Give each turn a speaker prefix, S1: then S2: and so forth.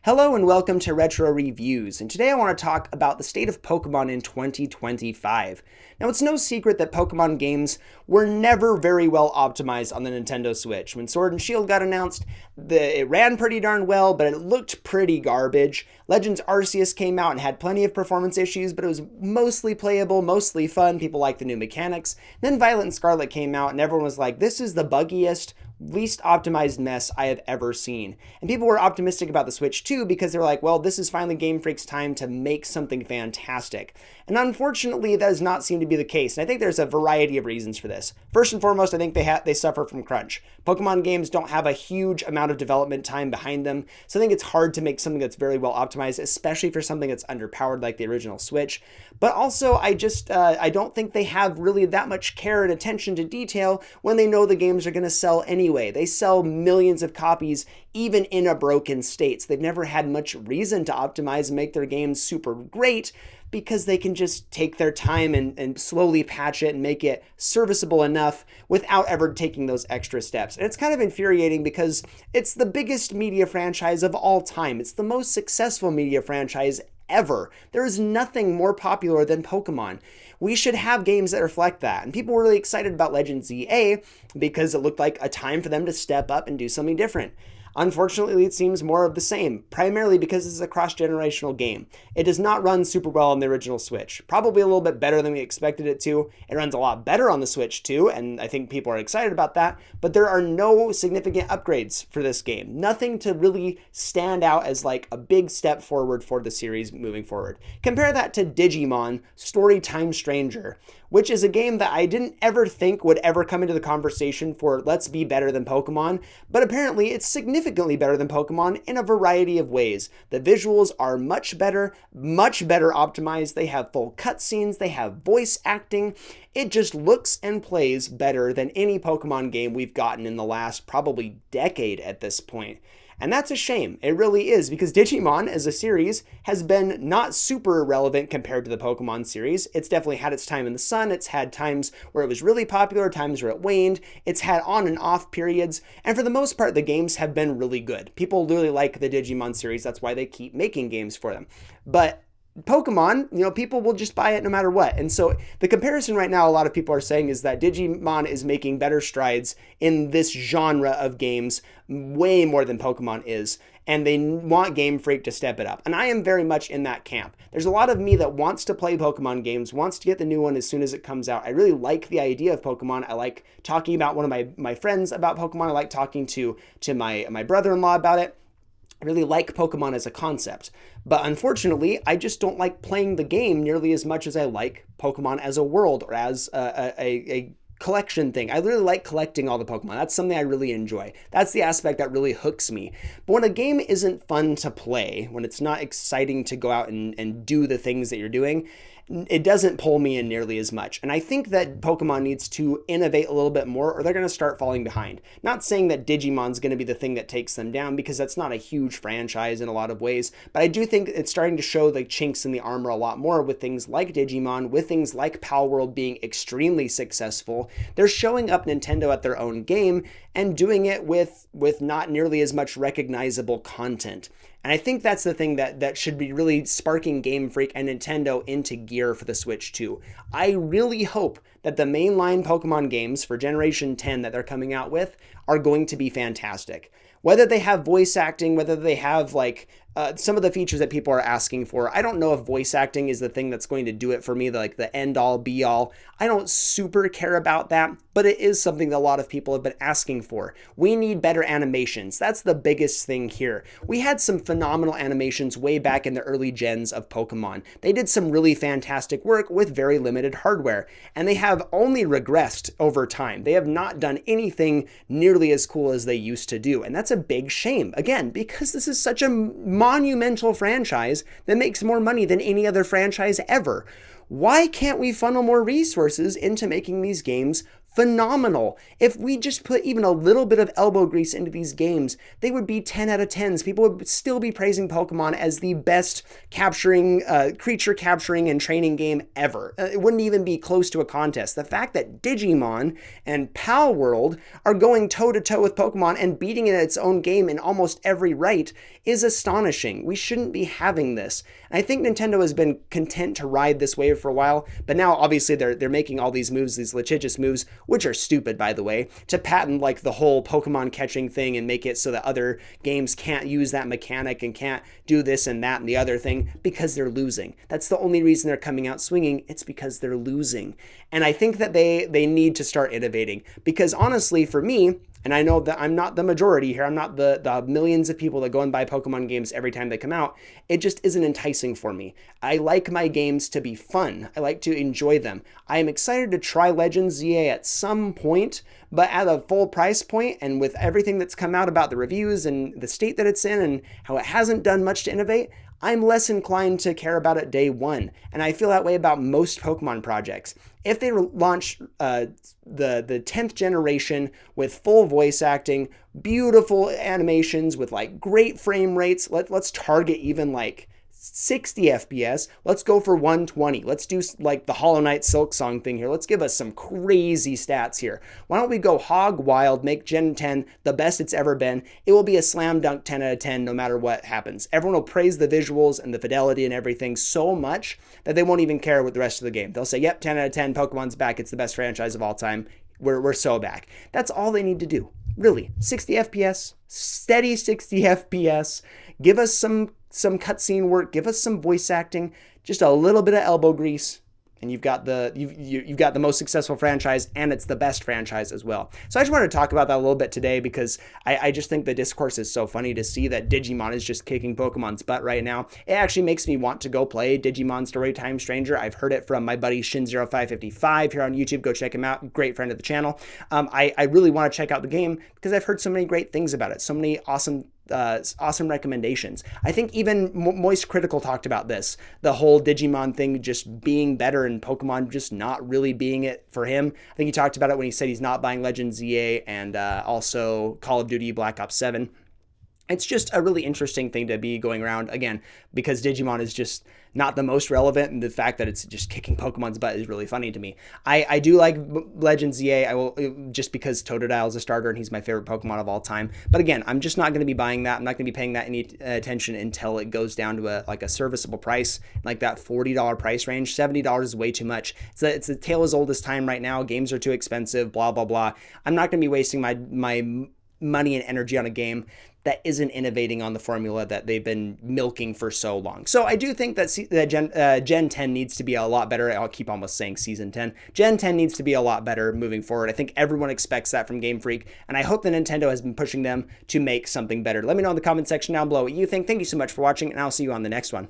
S1: Hello and welcome to Retro Reviews, and today I want to talk about the state of Pokemon in 2025. Now, it's no secret that Pokemon games were never very well optimized on the Nintendo Switch. When Sword and Shield got announced, it ran pretty darn well, but it looked pretty garbage. Legends Arceus came out and had plenty of performance issues, but it was mostly playable, mostly fun. People liked the new mechanics. Then Violet and Scarlet came out, and everyone was like, this is the buggiest, least optimized mess I have ever seen. And people were optimistic about the Switch too because they were like, well, this is finally Game Freak's time to make something fantastic. And unfortunately, that does not seem to be the case. And I think there's a variety of reasons for this. First and foremost, I think they suffer from crunch. Pokemon games don't have a huge amount of development time behind them, so I think it's hard to make something that's very well optimized, especially for something that's underpowered like the original Switch. But also, I don't think they have really that much care and attention to detail when they know the games are going to sell anyway. They sell millions of copies even in a broken state. So they've never had much reason to optimize and make their games super great because they can just take their time and slowly patch it and make it serviceable enough without ever taking those extra steps. And it's kind of infuriating because it's the biggest media franchise of all time. It's the most successful media franchise ever. There is nothing more popular than Pokemon. We should have games that reflect that. And people were really excited about Legends EA because it looked like a time for them to step up and do something different. Unfortunately, it seems more of the same, primarily because this is a cross-generational game. It does not run super well on the original Switch. Probably a little bit better than we expected it to. It runs a lot better on the Switch too, and I think people are excited about that, but there are no significant upgrades for this game. Nothing to really stand out as like a big step forward for the series moving forward. Compare that to Digimon Storytime Stranger, which is a game that I didn't ever think would ever come into the conversation for let's be better than Pokemon, but apparently it's significantly better than Pokemon in a variety of ways. The visuals are much better optimized. They have full cutscenes, they have voice acting. It just looks and plays better than any Pokemon game we've gotten in the last probably decade at this point. And that's a shame. It really is, because Digimon as a series has been not super relevant compared to the Pokemon series. It's definitely had its time in the sun. It's had times where it was really popular, times where it waned. It's had on and off periods. And for the most part, the games have been really good. People really like the Digimon series. That's why they keep making games for them. But Pokemon, people will just buy it no matter what. And so the comparison right now, a lot of people are saying is that Digimon is making better strides in this genre of games way more than Pokemon is. And they want Game Freak to step it up. And I am very much in that camp. There's a lot of me that wants to play Pokemon games, wants to get the new one as soon as it comes out. I really like the idea of Pokemon. I like talking about one of my friends about Pokemon. I like talking to my brother-in-law about it. I really like Pokemon as a concept, but unfortunately, I just don't like playing the game nearly as much as I like Pokemon as a world or as a collection thing. I really like collecting all the Pokemon. That's something I really enjoy. That's the aspect that really hooks me. But when a game isn't fun to play, when it's not exciting to go out and do the things that you're doing, it doesn't pull me in nearly as much. And I think that Pokemon needs to innovate a little bit more or they're going to start falling behind. Not saying that Digimon's going to be the thing that takes them down because that's not a huge franchise in a lot of ways, but I do think it's starting to show the chinks in the armor a lot more with things like Digimon, with things like Palworld being extremely successful. They're showing up Nintendo at their own game and doing it with not nearly as much recognizable content. And I think that's the thing that should be really sparking Game Freak and Nintendo into gear for the Switch 2. I really hope that the mainline Pokemon games for Generation 10 that they're coming out with are going to be fantastic. Whether they have voice acting, whether they have some of the features that people are asking for. I don't know if voice acting is the thing that's going to do it for me, the end all be all. I don't super care about that, but it is something that a lot of people have been asking for. We need better animations. That's the biggest thing here. We had some phenomenal animations way back in the early gens of Pokemon. They did some really fantastic work with very limited hardware, and they have only regressed over time. They have not done anything nearly as cool as they used to do, and that's a big shame. Again, because this is such a monumental franchise that makes more money than any other franchise ever. Why can't we funnel more resources into making these games phenomenal. If we just put even a little bit of elbow grease into these games, they would be 10 out of 10s. People would still be praising Pokemon as the best creature capturing and training game ever. It wouldn't even be close to a contest. The fact that Digimon and Palworld are going toe-to-toe with Pokemon and beating it at its own game in almost every right is astonishing. We shouldn't be having this. And I think Nintendo has been content to ride this wave for a while, but now obviously they're making all these moves, these litigious moves, which are stupid, by the way, to patent like the whole Pokemon catching thing and make it so that other games can't use that mechanic and can't do this and that and the other thing because they're losing. That's the only reason they're coming out swinging. It's because they're losing. And I think that they need to start innovating, because honestly, for me, and I know that I'm not the majority here, I'm not the millions of people that go and buy Pokemon games every time they come out, it just isn't enticing for me. I like my games to be fun. I like to enjoy them. I am excited to try Legends ZA at some point, but at a full price point and with everything that's come out about the reviews and the state that it's in and how it hasn't done much to innovate, I'm less inclined to care about it day one. And I feel that way about most Pokemon projects. If they launch the 10th generation with full voice acting, beautiful animations with like great frame rates, let's target even like 60 FPS. Let's go for 120. Let's do like the Hollow Knight Silksong thing here. Let's give us some crazy stats here. Why don't we go hog wild, make Gen 10 the best it's ever been? It will be a slam dunk 10 out of 10 no matter what happens. Everyone will praise the visuals and the fidelity and everything so much that they won't even care with the rest of the game. They'll say, yep, 10 out of 10, Pokemon's back. It's the best franchise of all time. We're so back. That's all they need to do. Really, 60 FPS, steady 60 FPS. Give us some cutscene work, give us some voice acting, just a little bit of elbow grease, and you've got the most successful franchise, and it's the best franchise as well. So I just wanted to talk about that a little bit today, because I just think the discourse is so funny to see that Digimon is just kicking Pokemon's butt right now. It actually makes me want to go play Digimon Storytime Stranger. I've heard it from my buddy Shin0555 here on YouTube. Go check him out. Great friend of the channel. I really want to check out the game because I've heard so many great things about it. So many awesome recommendations. I think even Moist Critical talked about this, the whole Digimon thing just being better and Pokemon just not really being it for him. I think he talked about it when he said he's not buying Legends ZA and also Call of Duty Black Ops 7. It's just a really interesting thing to be going around, again, because Digimon is just not the most relevant, and the fact that it's just kicking Pokemon's butt is really funny to me. I do like Legends ZA, just because Totodile is a starter and he's my favorite Pokemon of all time. But again, I'm just not going to be buying that. I'm not going to be paying that any attention until it goes down to a serviceable price, like that $40 price range. $70 is way too much. It's a tale as old as time right now. Games are too expensive, blah, blah, blah. I'm not going to be wasting my money and energy on a game that isn't innovating on the formula that they've been milking for so long. So I do think that Gen 10 needs to be a lot better. I'll keep almost saying Season 10. Gen 10 needs to be a lot better moving forward. I think everyone expects that from Game Freak, and I hope that Nintendo has been pushing them to make something better. Let me know in the comment section down below what you think. Thank you so much for watching, and I'll see you on the next one.